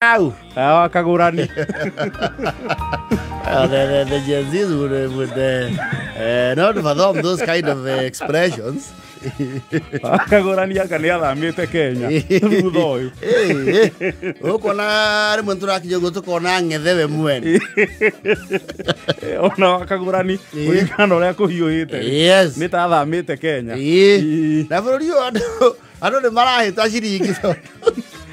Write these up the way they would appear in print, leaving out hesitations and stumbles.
Ow! Kagurani. The Gen Zs would not fathom those kind of expressions. Kagurani yakaniatha mite Kenya. Thutha uyu. Ukona rimwe turakijogo tukona ngethewe mwene. Ona Kagurani uringana uria kuhiuhite. Yes. Nitathamite Kenya. Na bururi uyu andu ni marahita ciringi.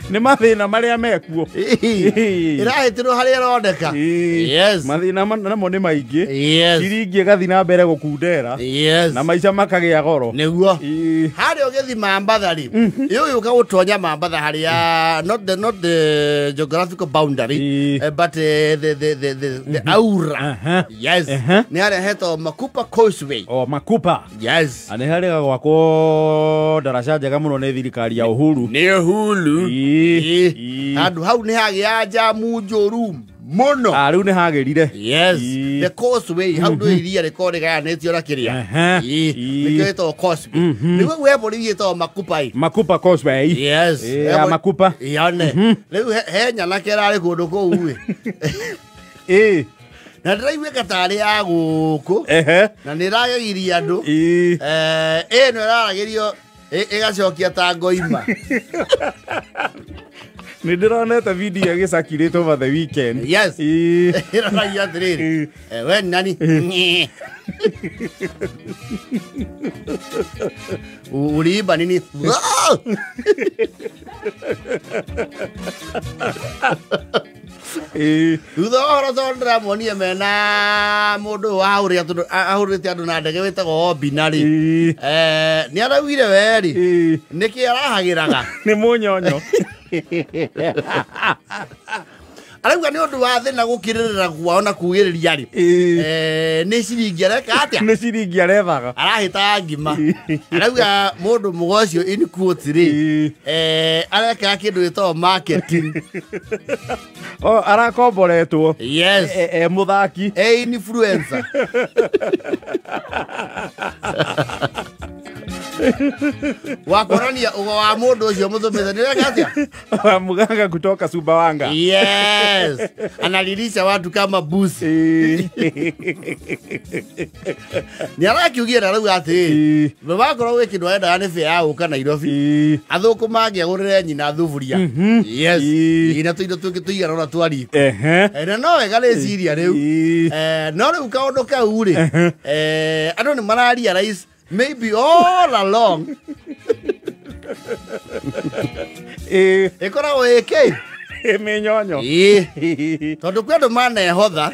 Ni mathina maria mekuo. Irahitirwo haria roneka. Yes. Mathina namo ni maingi. Yes. Ciringi gathi na mbere gukundera. Yes. Na maica makagia goro. Niguo. Haria ugethi Mambatha ri. Uyu uka gutonya Mambatha haria not the geographical boundary but the aura. Yes. Ni haria heto Makupa Causeway. Oh, Makupa. Yes. Ani haria gwako daraja njega muno ni thirikari ya Uhuru. Ni Uhuru. Andu hau ni hagia jamu njoru muno. Riu ni hagirire. Yes. The Causeway hau ndo iria rekodi gaya netio na kiria. Niketo Causeway. Niwe webo ni yeto Makupa. Makupa Causeway. Yes. Makupa. Yone. Riu henya na kerari kundu kou we. Na ndiraigua katari ya guku. Na niragegiria andu. No iraragirio igacokia ta ngoima. Nidironete video igicakiritwo over the weekend. Yes. Iraragia atiriri. We nani? Uliiba nini? Thutha wa horo ndiramuonia mena mundu ahurite andu na ndege witagwo Obinari. Ni araugire weri niki arahagiraga ni munyonyo. Arauga ni undu wa thina gukiririra kwao na kugiriria ri ni ciringi areka atia ni ciringi arethaga arahita ngima. Arauga mundu mugocio in quotes ri areka kindu gitagwo marketing. Arakomboretwo. Yes. Muthaki influencer. Wakorania ugo wa mundu ucio muthumithe ni reka atia muganga kutoka Sumbawanga. Yes. Analilisha watu kama busi. Ni arakiugia na rauga ati babakorwo we kindu enda ni fea uka Nairobi athuku mangiagurire nyina thuburia. Yes. Ina tuindo tukituigana na twari. Na no wega ni ciria riu. No riu kaundu kau ri andu ni mararia rais maybe all along. Ikoragwo iki minyonyo. Tondu kwi andu manehotha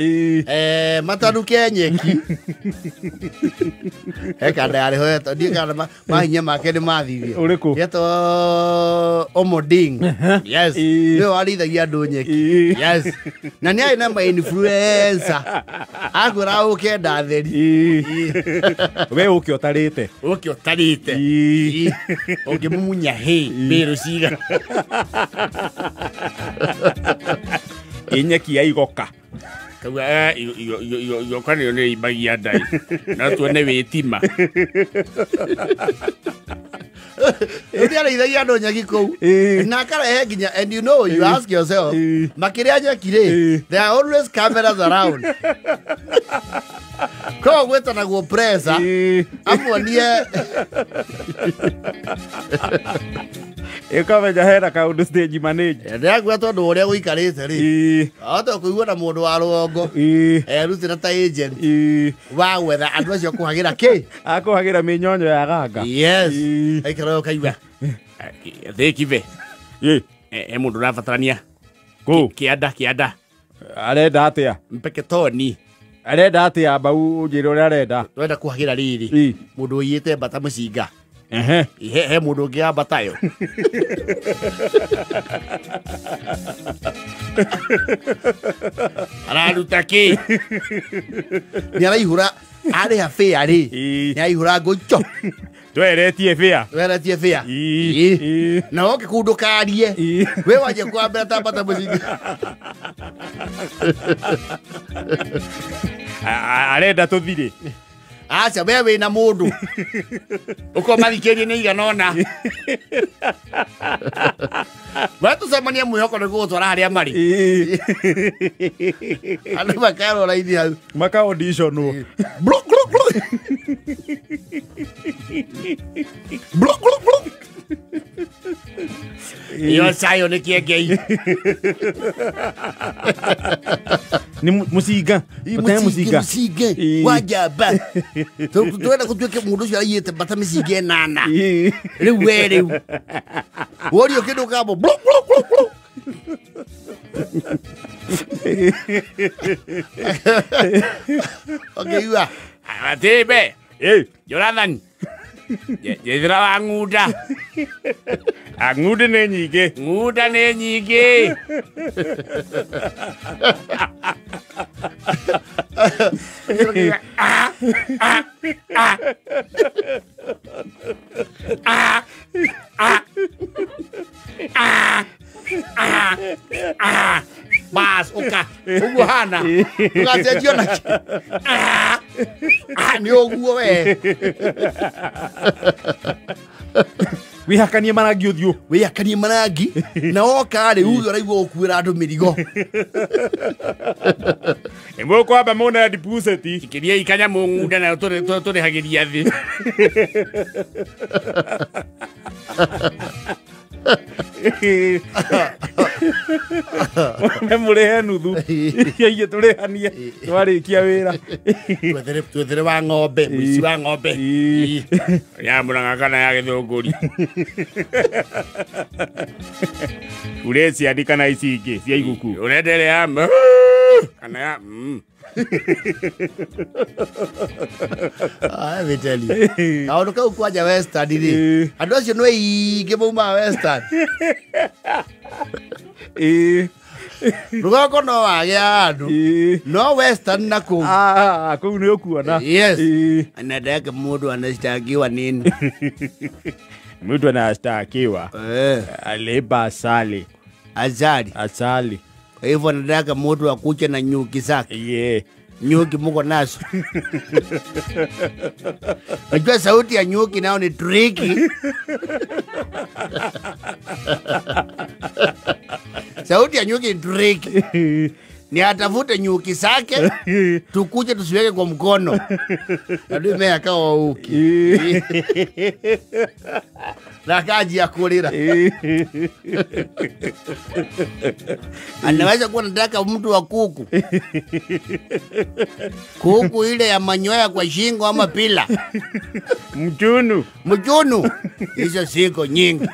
mataruke nyeki. Kanda yariho yeto ndi kana mahinya make ni mathirie. Uriku yeto Omoding. Yes. Ni warithagia andu nyeki. Yes. Na ni ai na ma influencer agura ukenda theri. We uki otarite ungimumunya he biru ciga inyeki ya igoka kauga igoka ni ni ibagia ndai na tuone witima. Ndi araithagia andu nyeki kou na akarehe nginya. And you know, you ask yourself, makiria nyeki ri, there are always cameras around. Ko gweta na go pressa amuonie ikamenya hena kaundu stage manager. Ndagwa tondu uria guikarite ri ata kuigua na mundu wa ruongo rutira ta agent wa gwetha andu acio kuhagira ki akuhagira minyonyo ya ganga. Yes. Aikara kaigua thikive mundu rabatarania kianda arenda atia mpeketoni arenda atia bau njira uria arenda wenda kuhagira riri mundu uyite mbata mucinga he mundu ungi ambatayo araruta ki ni araihura ari ha fea ri ni araihura ngocho tweretie fea na woke kundu karie we waje kwambira ta mbata mucinga arenda tuthire Acha wewe na mundu. Uko mathikĩrie nĩ iganona. Watu semania mwĩhoko nĩ gũtwara harĩa marĩ. Andũ makaro raini hau. Maka audition no. Blok blok blok. Blok blok blok. Yo sayo nĩ kĩengei. Ni musiga. Musiga. Wajaba. Tuenda kutuweke mundu ucio aiyete bata mĩcinga ĩnana. Rĩu we rĩu. Worio kĩndũ kabo. Blok blok blok blok. Okay, iwa. Atibe. Jonathan. Jethira wa nguda. Nguda nĩ nyingĩ. Nguda nĩ nyingĩ. Bas, oka. Ugu hana. Tukatia na. Ni oguo we. Wihakanie marangi uthio. Wihakanie marangi. Na oka ri uyo raigwo ukuira andu mirigo. Embo kwamba mona deposit. Kiria ikanya munguda na tore hagiria thi. Memure nuthu. Yeye turehania. Twarikia wira. Twethere wa ng'ombe, muici wa ng'ombe. Ya muranga kana ya githunguri. Ureci andika na ici ingi cia iguku. Urenderea kana ya I tell you. Na unuka ukwaja Western ri. Andu acio no ingi mauma Western. Rugoko no wage andu. No Western na ku. Kuu ni ukuona. Yes. Anadaka mundu anastakiwa nini? Mtu anastakiwa. Aleba asali. Asali. Kwa hivyo anataka mundu akuche na nyuki zake. Nyuki muko nazo. Unajua sauti ya nyuki nao ni tricky. Sauti ya nyuki ni tricky. Ni atafute nyuki zake tukuje tusiweke kwa mkono. Ndio mimi akawa uki. Na kaji ya kulira. Anaweza kuwa nataka mtu wa kuku. Kuku ile ya manyoya kwa shingo ama pila. Mchunu. Hizo siko nyingi.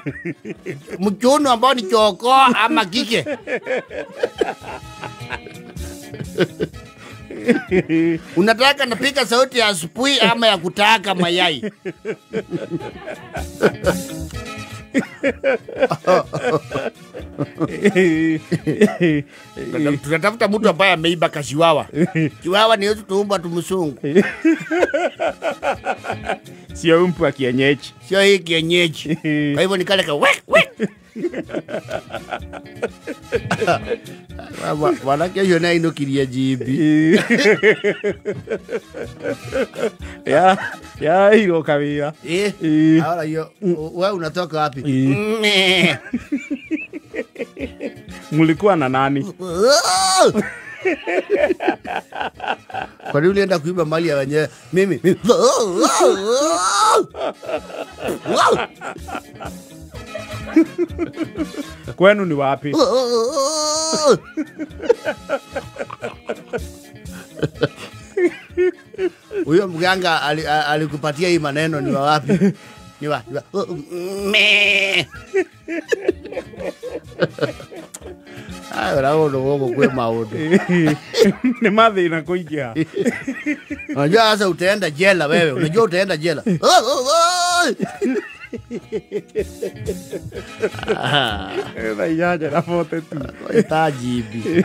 Mchunu ambao ni choko ama kike. Unataka napika sauti ya asubuhi ama ya kutaka mayai? Tunatafuta mtu ambaye ameiba kashiwawa. Chiwawa ni yetu tuumba tumusungu. Sio mpwa kienyeji. Sio hii kienyeji. Kwa hivyo nikale ka wek wek. Wanake hiyo na inukiria jibi. Ya hiyo kawia. Ahora hiyo wewe unatoka wapi? Mulikuwa na nani? Kwa nini ulienda kuiba mali ya wenyewe? Mimi. Kwenu ni wapi? Huyo mganga alikupatia hii maneno ni wapi? Ni wapi? Ayo rao ndo woko kwe maundu. Ni mathina kuingia. Unajua sasa utaenda jela wewe. Unajua utaenda jela. Ela yaja na foto tu. Itajibi.